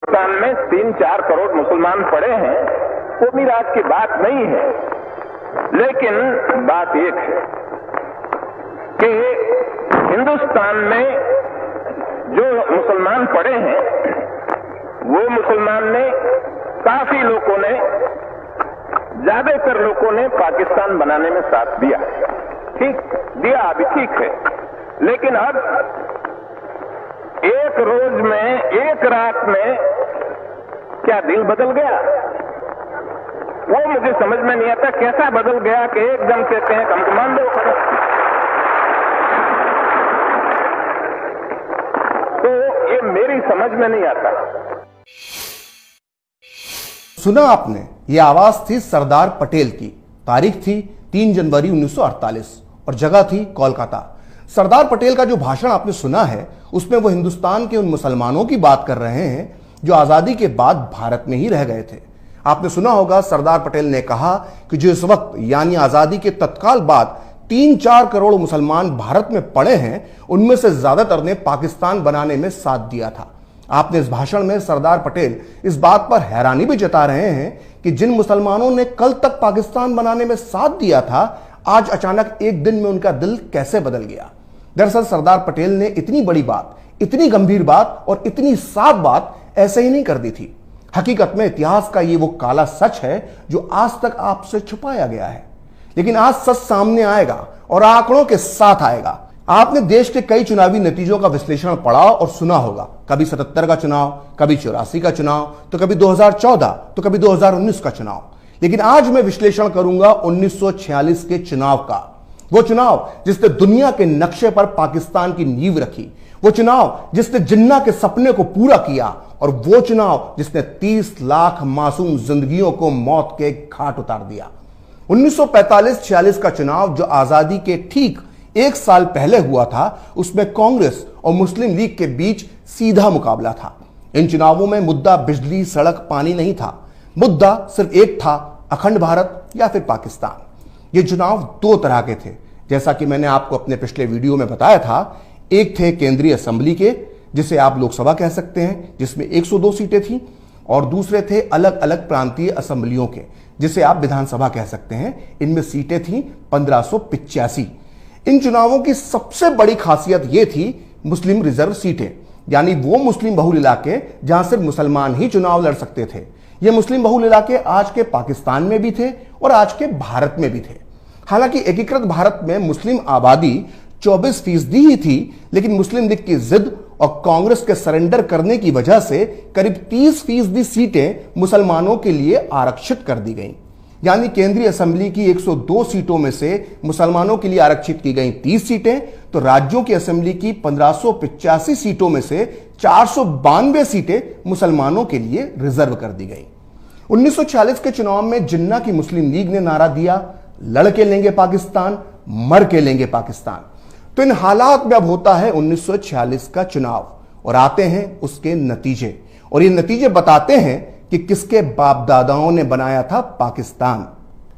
हिंदुस्तान में 3-4 करोड़ मुसलमान पड़े हैं, वो मिराज की बात नहीं है। लेकिन बात एक है कि हिंदुस्तान में जो मुसलमान पड़े हैं, वो मुसलमान ने, काफी लोगों ने, ज्यादातर लोगों ने पाकिस्तान बनाने में साथ दिया। ठीक दिया, अभी ठीक है। लेकिन अब एक रोज में, एक रात में क्या दिल बदल गया? वो मुझे समझ में नहीं आता, कैसा बदल गया कि एकदम कहते हैं हम मान दो। तो ये मेरी समझ में नहीं आता। सुना आपने, ये आवाज थी सरदार पटेल की। तारीख थी 3 जनवरी 1948 और जगह थी कोलकाता। सरदार पटेल का जो भाषण आपने सुना है, उसमें वो हिंदुस्तान के उन मुसलमानों की बात कर रहे हैं जो आजादी के बाद भारत में ही रह गए थे। आपने सुना होगा, सरदार पटेल ने कहा कि जो इस वक्त यानी आजादी के तत्काल बाद 3-4 करोड़ मुसलमान भारत में पड़े हैं, उनमें से ज्यादातर ने पाकिस्तान बनाने में साथ दिया था। आपने इस भाषण में सरदार पटेल इस बात पर हैरानी भी जता रहे हैं कि जिन मुसलमानों ने कल तक पाकिस्तान बनाने में साथ दिया था, आज अचानक एक दिन में उनका दिल कैसे बदल गया। दरअसल सरदार पटेल ने इतनी बड़ी बात, इतनी गंभीर बात और इतनी साफ बात ऐसे ही नहीं कर दी थी। हकीकत में इतिहास का ये वो काला सच है जो आज तक आपसे छुपाया गया है, लेकिन आज सच सामने आएगा और आंकड़ों के साथ आएगा। आपने देश के कई चुनावी नतीजों का विश्लेषण पढ़ा और सुना होगा, कभी 77 का चुनाव, कभी 84 का चुनाव, तो कभी 2014, तो कभी 2019 का चुनाव। लेकिन आज मैं विश्लेषण करूंगा 1946 के चुनाव का। वो चुनाव जिसने दुनिया के नक्शे पर पाकिस्तान की नींव रखी, वो चुनाव जिसने जिन्ना के सपने को पूरा किया, और वो चुनाव जिसने 30 लाख मासूम जिंदगियों को मौत के घाट उतार दिया। 1945-46 का चुनाव जो आजादी के ठीक 1 साल पहले हुआ था, उसमें कांग्रेस और मुस्लिम लीग के बीच सीधा मुकाबला था। इन चुनावों में मुद्दा बिजली, सड़क, पानी नहीं था। मुद्दा सिर्फ एक था, अखंड भारत या फिर पाकिस्तान। ये चुनाव 2 तरह के थे, जैसा कि मैंने आपको अपने पिछले वीडियो में बताया था। एक थे केंद्रीय असेंबली के, जिसे आप लोकसभा कह सकते हैं, जिसमें 102 सीटें थीं, और दूसरे थे अलग अलग प्रांतीय असेंबलियों के, जिसे आप विधानसभा कह सकते हैं। इनमें सीटें थीं 1585। इन चुनावों की सबसे बड़ी खासियत यह थी मुस्लिम रिजर्व सीटें, यानी वो मुस्लिम बहुल इलाके जहां सिर्फ मुसलमान ही चुनाव लड़ सकते थे। ये मुस्लिम बहुल इलाके आज के पाकिस्तान में भी थे और आज के भारत में भी थे। हालांकि एकीकृत भारत में मुस्लिम आबादी 24% ही थी, लेकिन मुस्लिम लीग की जिद और कांग्रेस के सरेंडर करने की वजह से करीब 30% सीटें मुसलमानों के लिए आरक्षित कर दी गईं। यानी केंद्रीय असेंबली की 102 सीटों में से मुसलमानों के लिए आरक्षित की गई 30 सीटें, तो राज्यों की असेंबली की 1585 सीटों में से 492 सीटें मुसलमानों के लिए रिजर्व कर दी गई। 1946 के चुनाव में जिन्ना की मुस्लिम लीग ने नारा दिया, लड़ के लेंगे पाकिस्तान, मर के लेंगे पाकिस्तान। तो इन हालात में अब होता है 1946 का चुनाव और आते हैं उसके नतीजे, और ये नतीजे बताते हैं कि किसके बाप दादाओं ने बनाया था पाकिस्तान।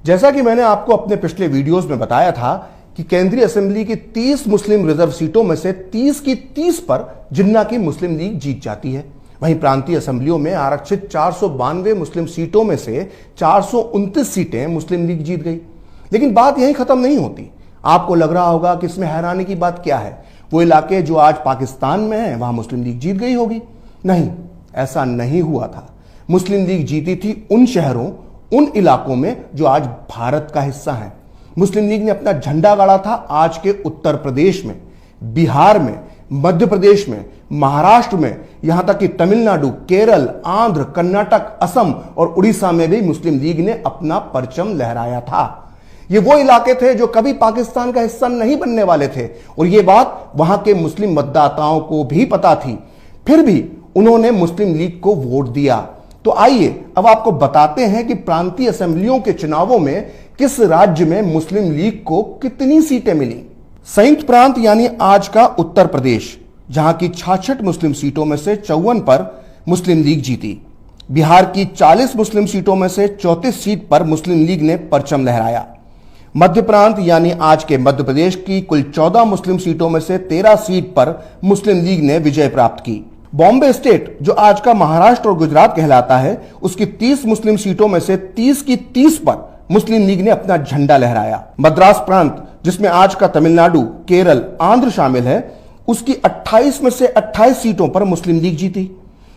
जैसा कि मैंने आपको अपने पिछले वीडियोस में बताया था कि केंद्रीय असेंबली की 30 मुस्लिम रिजर्व सीटों में से 30 की 30 पर जिन्ना की मुस्लिम लीग जीत जाती है। वहीं प्रांतीय असेंबलियों में आरक्षित 492 मुस्लिम सीटों में से 429 सीटें मुस्लिम लीग जीत गई। लेकिन बात यहीं खत्म नहीं होती। आपको लग रहा होगा कि इसमें हैरानी की बात क्या है, वो इलाके जो आज पाकिस्तान में हैं वहां मुस्लिम लीग जीत गई होगी। नहीं, ऐसा नहीं हुआ था। मुस्लिम लीग जीती थी उन शहरों, उन इलाकों में जो आज भारत का हिस्सा हैं। मुस्लिम लीग ने अपना झंडा गाड़ा था आज के उत्तर प्रदेश में, बिहार में, मध्य प्रदेश में, महाराष्ट्र में, यहां तक कि तमिलनाडु, केरल, आंध्र, कर्नाटक, असम और उड़ीसा में भी मुस्लिम लीग ने अपना परचम लहराया था। ये वो इलाके थे जो कभी पाकिस्तान का हिस्सा नहीं बनने वाले थे, और ये बात वहां के मुस्लिम मतदाताओं को भी पता थी। फिर भी उन्होंने मुस्लिम लीग को वोट दिया। तो आइए अब आपको बताते हैं कि प्रांतीय असेंबलियों के चुनावों में किस राज्य में मुस्लिम लीग को कितनी सीटें मिली। संयुक्त प्रांत यानी आज का उत्तर प्रदेश, जहां की 66 मुस्लिम सीटों में से 54 पर मुस्लिम लीग जीती। बिहार की 40 मुस्लिम सीटों में से 34 सीट पर मुस्लिम लीग ने परचम लहराया। मध्य प्रांत यानी आज के मध्य प्रदेश की कुल 14 मुस्लिम सीटों में से 13 सीट पर मुस्लिम लीग ने विजय प्राप्त की। बॉम्बे स्टेट जो आज का महाराष्ट्र और गुजरात कहलाता है, उसकी 30 मुस्लिम सीटों में से 30 की 30 पर मुस्लिम लीग ने अपना झंडा लहराया। मद्रास प्रांत जिसमें आज का तमिलनाडु, केरल, आंध्र शामिल है, उसकी 28 में से 28 सीटों पर मुस्लिम लीग जीती।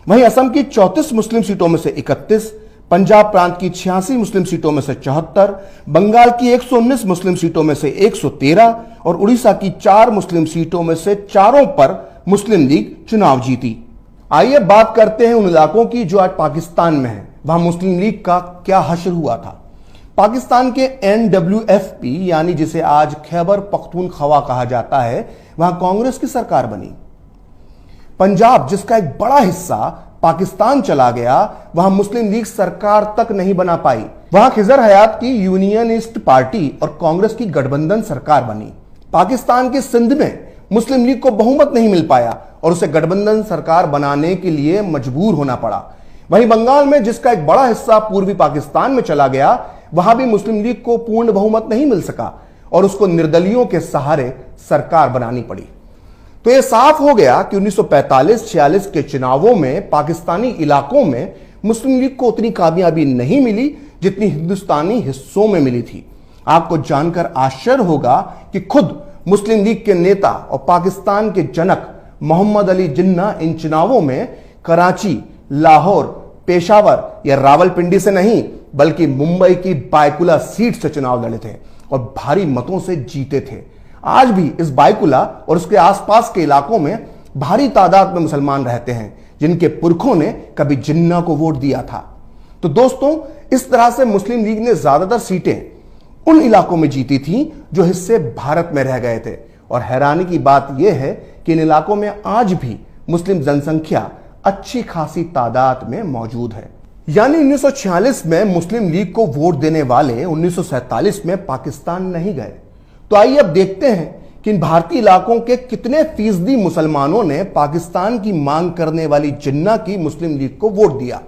वहीं असम की 34 मुस्लिम सीटों में से 31, पंजाब प्रांत की 86 मुस्लिम सीटों में से 74, बंगाल की 119 मुस्लिम सीटों में से 113 और उड़ीसा की 4 मुस्लिम सीटों में से 4 पर मुस्लिम लीग चुनाव जीती। आइए बात करते हैं उन इलाकों की जो आज पाकिस्तान में है, वहां मुस्लिम लीग का क्या हश्र हुआ था। पाकिस्तान के NWFP यानी जिसे आज खैबर पख्तूनख्वा कहा जाता है, वहां कांग्रेस की सरकार बनी। पंजाब जिसका एक बड़ा हिस्सा पाकिस्तान चला गया, वहां मुस्लिम लीग सरकार तक नहीं बना पाई। वहां खिजर हयात की यूनियनिस्ट पार्टी और कांग्रेस की गठबंधन सरकार बनी। पाकिस्तान के सिंध में मुस्लिम लीग को बहुमत नहीं मिल पाया और उसे गठबंधन सरकार बनाने के लिए मजबूर होना पड़ा। वहीं बंगाल में जिसका एक बड़ा हिस्सा पूर्वी पाकिस्तान में चला गया, वहां भी मुस्लिम लीग को पूर्ण बहुमत नहीं मिल सका और उसको निर्दलियों के सहारे सरकार बनानी पड़ी। तो यह साफ हो गया कि 1945-46 के चुनावों में पाकिस्तानी इलाकों में मुस्लिम लीग को उतनी कामयाबी नहीं मिली जितनी हिंदुस्तानी हिस्सों में मिली थी। आपको जानकर आश्चर्य होगा कि खुद मुस्लिम लीग के नेता और पाकिस्तान के जनक मोहम्मद अली जिन्ना इन चुनावों में कराची, लाहौर, पेशावर या रावलपिंडी से नहीं बल्कि मुंबई की बायकुला सीट से चुनाव लड़े थे और भारी मतों से जीते थे। आज भी इस बायकुला और उसके आसपास के इलाकों में भारी तादाद में मुसलमान रहते हैं जिनके पुरखों ने कभी जिन्ना को वोट दिया था। तो दोस्तों, इस तरह से मुस्लिम लीग ने ज्यादातर सीटें उन इलाकों में जीती थी जो हिस्से भारत में रह गए थे। और हैरानी की बात यह है कि इन इलाकों में आज भी मुस्लिम जनसंख्या अच्छी खासी तादाद में मौजूद है। यानी 1946 में मुस्लिम लीग को वोट देने वाले 1947 में पाकिस्तान नहीं गए। तो आइए अब देखते हैं कि इन भारतीय इलाकों के कितने फीसदी मुसलमानों ने पाकिस्तान की मांग करने वाली जिन्ना की मुस्लिम लीग को वोट दिया।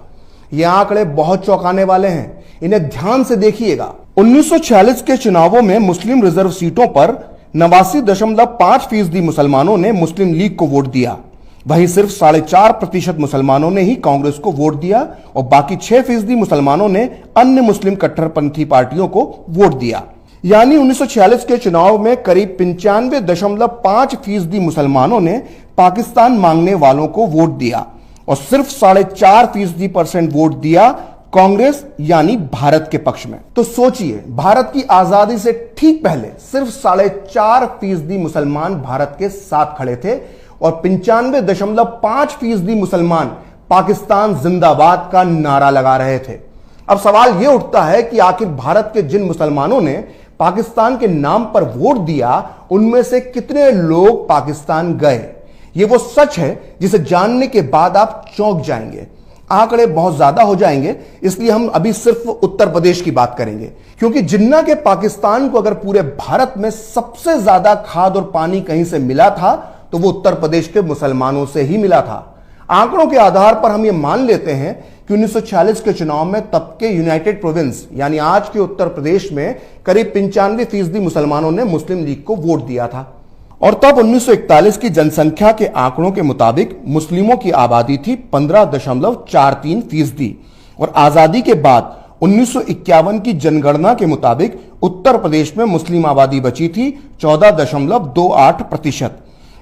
ये आंकड़े बहुत चौंकाने वाले हैं, इन्हें ध्यान से देखिएगा। 1946 के चुनावों में मुस्लिम रिजर्व सीटों पर 89.5% मुसलमानों ने मुस्लिम लीग को वोट दिया। वहीं सिर्फ 4.5% मुसलमानों ने ही कांग्रेस को वोट दिया और बाकी 6% मुसलमानों ने अन्य मुस्लिम कट्टरपंथी पार्टियों को वोट दिया। यानी 1946 के चुनाव में करीब 95.5% मुसलमानों ने पाकिस्तान मांगने वालों को वोट दिया और सिर्फ 4.5% वोट दिया कांग्रेस यानी भारत के पक्ष में। तो सोचिए, भारत की आजादी से ठीक पहले सिर्फ 4.5% मुसलमान भारत के साथ खड़े थे और 95.5% मुसलमान पाकिस्तान जिंदाबाद का नारा लगा रहे थे। अब सवाल यह उठता है कि आखिर भारत के जिन मुसलमानों ने पाकिस्तान के नाम पर वोट दिया, उनमें से कितने लोग पाकिस्तान गए? यह वो सच है जिसे जानने के बाद आप चौंक जाएंगे। आंकड़े बहुत ज्यादा हो जाएंगे, इसलिए हम अभी सिर्फ उत्तर प्रदेश की बात करेंगे, क्योंकि जिन्ना के पाकिस्तान को अगर पूरे भारत में सबसे ज्यादा खाद और पानी कहीं से मिला था तो वो उत्तर प्रदेश के मुसलमानों से ही मिला था। आंकड़ों के आधार पर हम ये मान लेते हैं कि 1946 के चुनाव में तब के यूनाइटेड प्रोविंस यानी आज के उत्तर प्रदेश में करीब 95% मुसलमानों ने मुस्लिम लीग को वोट दिया था। और तब 1941 की जनसंख्या के आंकड़ों के मुताबिक मुस्लिमों की आबादी थी 15.43% और आजादी के बाद 1951 की जनगणना के मुताबिक उत्तर प्रदेश में मुस्लिम आबादी बची थी 14.28%।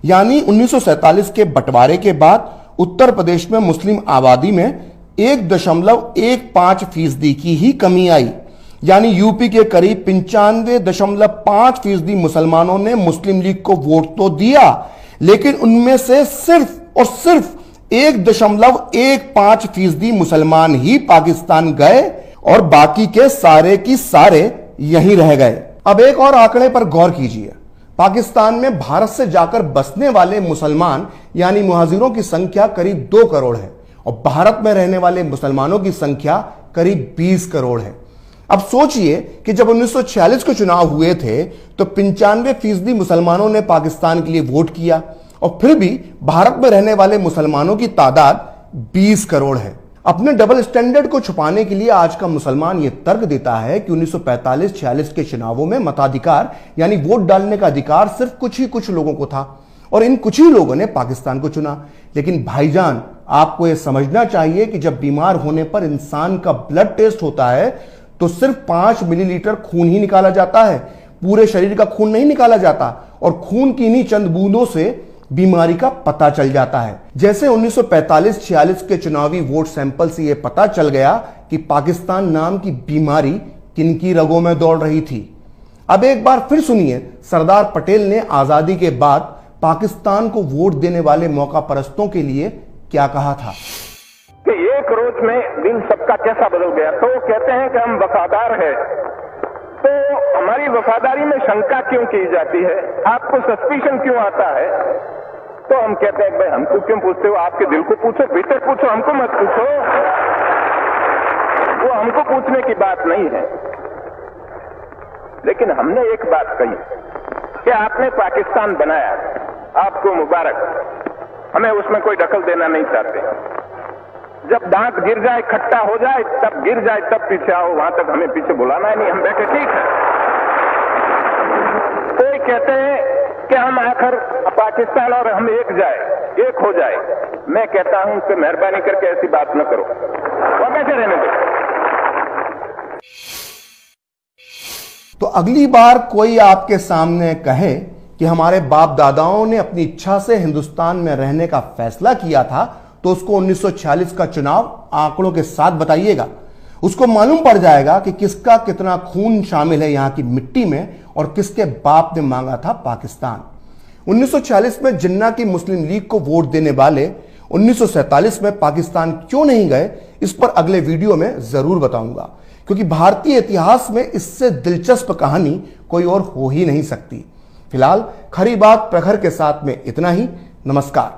यानी 1947 के बंटवारे के बाद उत्तर प्रदेश में मुस्लिम आबादी में 1.15% की ही कमी आई। यानी यूपी के करीब 95.5% मुसलमानों ने मुस्लिम लीग को वोट तो दिया, लेकिन उनमें से सिर्फ और सिर्फ 1.15% मुसलमान ही पाकिस्तान गए और बाकी के सारे की सारे यहीं रह गए। अब एक और आंकड़े पर गौर कीजिए। पाकिस्तान में भारत से जाकर बसने वाले मुसलमान यानी मुहाजिरों की संख्या करीब 2 करोड़ है और भारत में रहने वाले मुसलमानों की संख्या करीब 20 करोड़ है। अब सोचिए कि जब 1946 के चुनाव हुए थे तो 95% मुसलमानों ने पाकिस्तान के लिए वोट किया और फिर भी भारत में रहने वाले मुसलमानों की तादाद 20 करोड़ है। अपने डबल स्टैंडर्ड को छुपाने के लिए आज का मुसलमान यह तर्क देता है कि 1945-46 के चुनावों में मताधिकार यानी वोट डालने का अधिकार सिर्फ कुछ ही कुछ लोगों को था और इन कुछ ही लोगों ने पाकिस्तान को चुना। लेकिन भाईजान, आपको यह समझना चाहिए कि जब बीमार होने पर इंसान का ब्लड टेस्ट होता है तो सिर्फ 5 मिलीलीटर खून ही निकाला जाता है, पूरे शरीर का खून नहीं निकाला जाता। और खून की इन्हीं चंद बूंदों से बीमारी का पता चल जाता है। जैसे 1945-46 के चुनावी वोट सैंपल से यह पता चल गया कि पाकिस्तान नाम की बीमारी किनकी रगों में दौड़ रही थी। अब एक बार फिर सुनिए सरदार पटेल ने आजादी के बाद पाकिस्तान को वोट देने वाले मौका परस्तों के लिए क्या कहा था। कि एक रोज में दिल सबका कैसा बदल गया। तो वो कहते हैं कि हम वफादार हैं, तो हमारी वफादारी में शंका क्यों की जाती है, आपको सस्पिशन क्यों आता है। तो हम कहते हैं भाई हमको क्यों पूछते हो, आपके दिल को पूछो, भीतर पूछो, हमको मत पूछो। वो हमको पूछने की बात नहीं है। लेकिन हमने एक बात कही कि आपने पाकिस्तान बनाया, आपको मुबारक, हमें उसमें कोई दखल देना नहीं चाहते। जब दांत गिर जाए, खट्टा हो जाए, तब गिर जाए, तब पीछे आओ, वहां तक हमें पीछे बुलाना है नहीं, हम बैठे ठीक है। कोई कहते हैं कि हम आखिर पाकिस्तान और हम एक हो जाए। मैं कहता हूं कि मेहरबानी करके ऐसी बात न करो, वो कैसे रहने दो। तो अगली बार कोई आपके सामने कहे कि हमारे बाप दादाओं ने अपनी इच्छा से हिंदुस्तान में रहने का फैसला किया था, तो उसको 1946 का चुनाव आंकड़ों के साथ बताइएगा। उसको मालूम पड़ जाएगा कि किसका कितना खून शामिल है यहां की मिट्टी में और किसके बाप ने मांगा था पाकिस्तान। 1946 में जिन्ना की मुस्लिम लीग को वोट देने वाले 1947 में पाकिस्तान क्यों नहीं गए, इस पर अगले वीडियो में जरूर बताऊंगा, क्योंकि भारतीय इतिहास में इससे दिलचस्प कहानी कोई और हो ही नहीं सकती। फिलहाल खरी बात प्रखर के साथ में इतना ही। नमस्कार।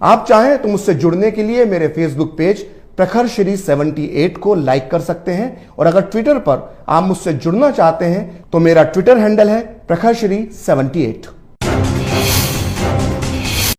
आप चाहें तो मुझसे जुड़ने के लिए मेरे फेसबुक पेज प्रखर श्री 78 को लाइक कर सकते हैं, और अगर ट्विटर पर आप मुझसे जुड़ना चाहते हैं तो मेरा ट्विटर हैंडल है प्रखर श्री 78।